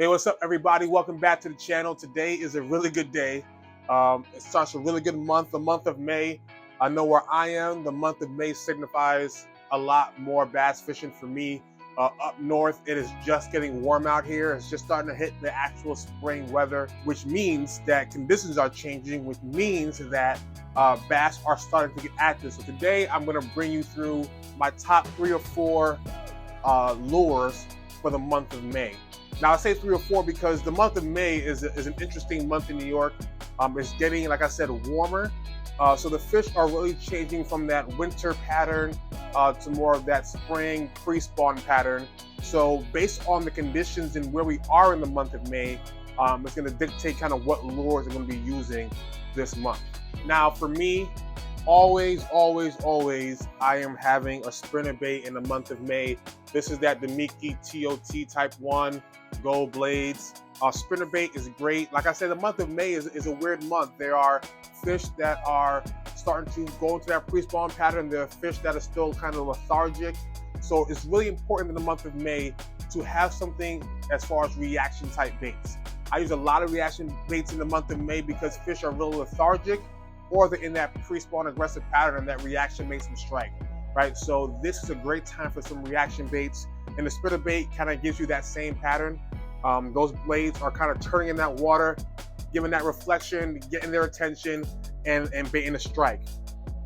Hey, what's up, everybody? Welcome back to the channel. Today is a really good day. It starts a really good month, the month of May. I know where I am, the month of May signifies a lot more bass fishing for me. Up north, it is just getting warm out here. It's just starting to hit the actual spring weather, which means that conditions are changing, which means that bass are starting to get active. So today, I'm going to bring you through my top 3 or 4 lures for the month of May. Now I say 3 or 4 because the month of May is an interesting month in New York. It's getting, like I said, warmer. So the fish are really changing from that winter pattern to more of that spring pre-spawn pattern. So based on the conditions and where we are in the month of May, it's going to dictate kind of what lures I'm going to be using this month. Now for me, always, I am having a spinnerbait in the month of May. This is that Damiki TOT Type 1 Gold Blades. Spinnerbait is great. Like I said, the month of May is a weird month. There are fish that are starting to go into that pre-spawn pattern. There are fish that are still kind of lethargic. So it's really important in the month of May to have something as far as reaction type baits. I use a lot of reaction baits in the month of May because fish are really lethargic, or they're in that pre-spawn aggressive pattern and that reaction makes them strike, right? So this is a great time for some reaction baits, and the spinnerbait kind of gives you that same pattern. Those blades are kind of turning in that water, giving that reflection, getting their attention, and baiting a strike.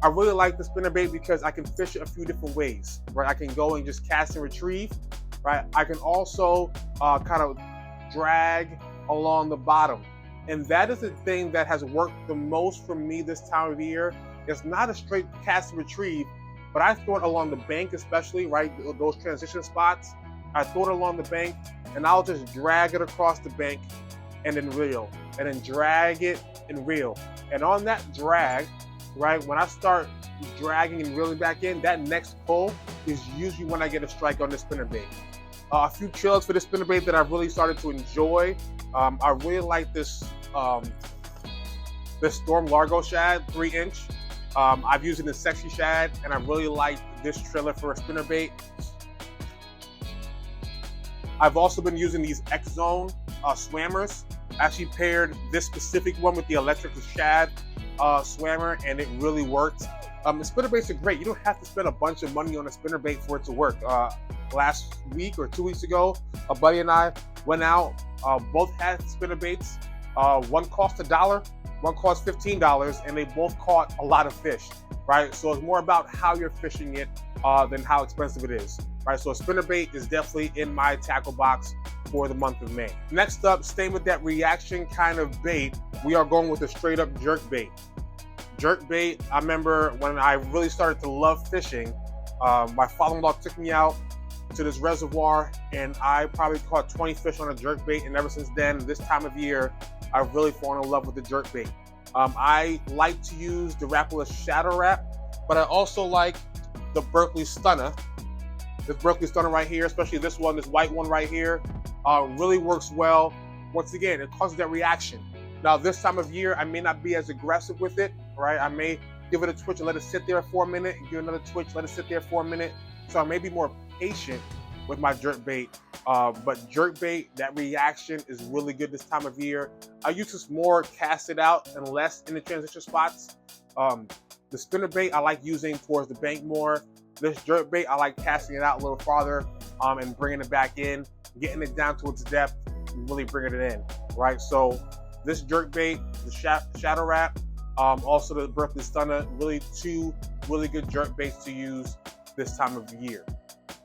I really like the spinnerbait because I can fish it a few different ways, right? I can go and just cast and retrieve, right? I can also kind of drag along the bottom. And that is the thing that has worked the most for me this time of year. It's not a straight cast and retrieve, but I throw it along the bank, especially, right? Those transition spots. I throw it along the bank and I'll just drag it across the bank and then reel, and then drag it and reel. And on that drag, right, when I start dragging and reeling back in, that next pull is usually when I get a strike on the spinnerbait. A few trails for the spinnerbait that I've really started to enjoy. I really like this Storm Largo Shad 3-inch. I've used it in Sexy Shad, and I really like this trailer for a spinnerbait. I've also been using these X-Zone swammers. I actually paired this specific one with the Electric Shad swammer, and it really worked. The spinnerbaits are great. You don't have to spend a bunch of money on a spinnerbait for it to work. Last week or 2 weeks ago, a buddy and I went out. Both had spinnerbaits. One cost $1, one cost $15, and they both caught a lot of fish, right? So it's more about how you're fishing it than how expensive it is, right? So a spinnerbait is definitely in my tackle box for the month of May. Next up, staying with that reaction kind of bait, we are going with a straight up jerk bait. Jerk bait, I remember when I really started to love fishing, my father-in-law took me out to this reservoir and I probably caught 20 fish on a jerk bait, and ever since then, this time of year, I've really fallen in love with the jerk bait. I like to use the Rapala Shadow Rap, but I also like the Berkley Stunner. This Berkley Stunner right here, especially this one, this white one right here, really works well. Once again, it causes that reaction. Now, this time of year, I may not be as aggressive with it, right? I may give it a twitch and let it sit there for a minute, and give another twitch, let it sit there for a minute. So I may be more patient with my jerk bait. But jerk bait, that reaction is really good this time of year. I use this more casted out and less in the transition spots. The spinnerbait I like using towards the bank more. This jerk bait, I like casting it out a little farther and bringing it back in, getting it down to its depth, and really bringing it in, right? So this jerk bait, the Shadow Rap, also the Berkley Stunner, really two really good jerk baits to use this time of year.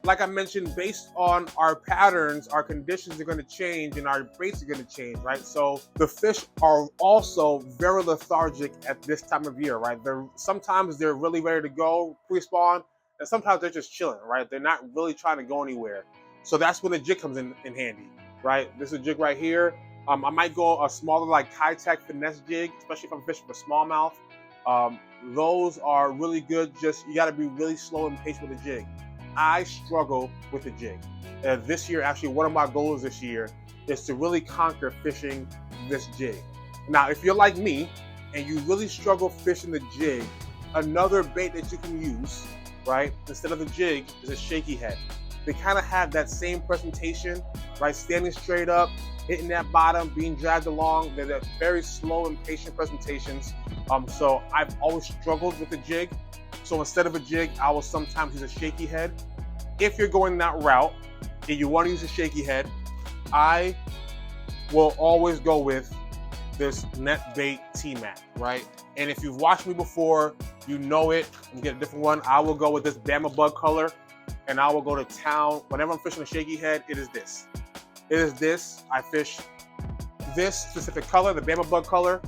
Like I mentioned, based on our patterns, our conditions are going to change and our baits are going to change, right? So the fish are also very lethargic at this time of year, right? Sometimes they're really ready to go pre-spawn, and sometimes they're just chilling, right? They're not really trying to go anywhere. So that's when the jig comes in handy, right? This is a jig right here. I might go a smaller, like Keitech finesse jig, especially if I'm fishing for smallmouth. Those are really good. Just, you got to be really slow and patient with the jig. I struggle with the jig. This year, actually, one of my goals this year is to really conquer fishing this jig. Now, if you're like me and you really struggle fishing the jig, another bait that you can use, right, instead of the jig, is a shaky head. They kind of have that same presentation, right? Standing straight up, hitting that bottom, being dragged along. They're very slow and patient presentations. So I've always struggled with the jig. So instead of a jig, I will sometimes use a shaky head. If you're going that route and you want to use a shaky head, I will always go with this NetBait T-Mac, right? And if you've watched me before, you know it. I'm get a different one. I will go with this Bama Bug color, and I will go to town. Whenever I'm fishing a shaky head, it is this. It is this. I fish this specific color, the Bama Bug color.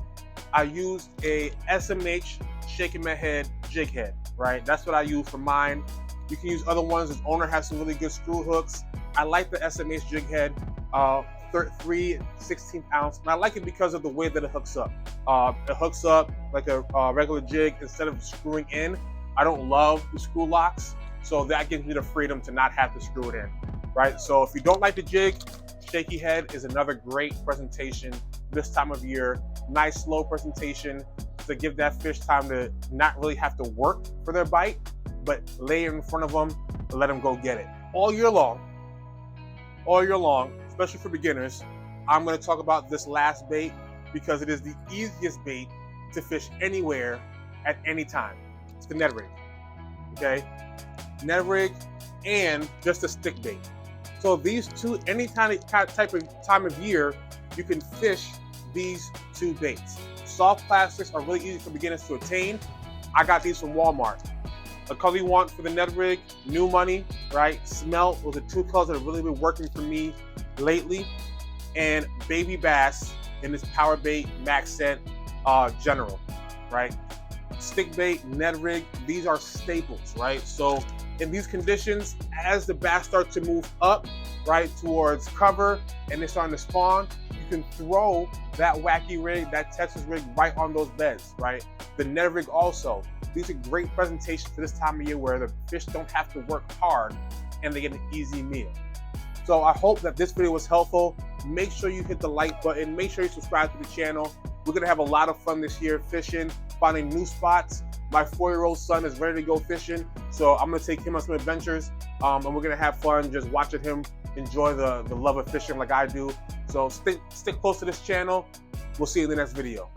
I use a SMH shaking my head jig head, right? That's what I use for mine. You can use other ones. This owner has some really good screw hooks. I like the SMH jig head, 3/16 ounce. And I like it because of the way that it hooks up. It hooks up like a regular jig instead of screwing in. I don't love the screw locks, so that gives me the freedom to not have to screw it in, right? So if you don't like the jig, shaky head is another great presentation this time of year. Nice slow presentation to give that fish time to not really have to work for their bite, but lay it in front of them and let them go get it. All year long, especially for beginners, I'm going to talk about this last bait because it is the easiest bait to fish anywhere at any time. It's the Ned Rig, okay? Ned Rig and just a stick bait. So these two, any type of time of year, you can fish these two baits. Soft plastics are really easy for beginners to attain. I got these from Walmart. The color you want for the Ned Rig, New Money, right? Smelt, those are two colors that have really been working for me lately. And Baby Bass in this Power Bait Max Scent General, right? Stick bait, Ned Rig, these are staples, right? So in these conditions, as the bass start to move up, right, towards cover and they're starting to spawn, you can throw that wacky rig, that Texas rig right on those beds, right? The Ned Rig also. These are great presentations for this time of year where the fish don't have to work hard and they get an easy meal. So I hope that this video was helpful. Make sure you hit the like button. Make sure you subscribe to the channel. We're gonna have a lot of fun this year fishing, finding new spots. My 4-year-old son is ready to go fishing, so I'm gonna take him on some adventures, and we're gonna have fun just watching him enjoy the love of fishing like I do. So stick close to this channel. We'll see you in the next video.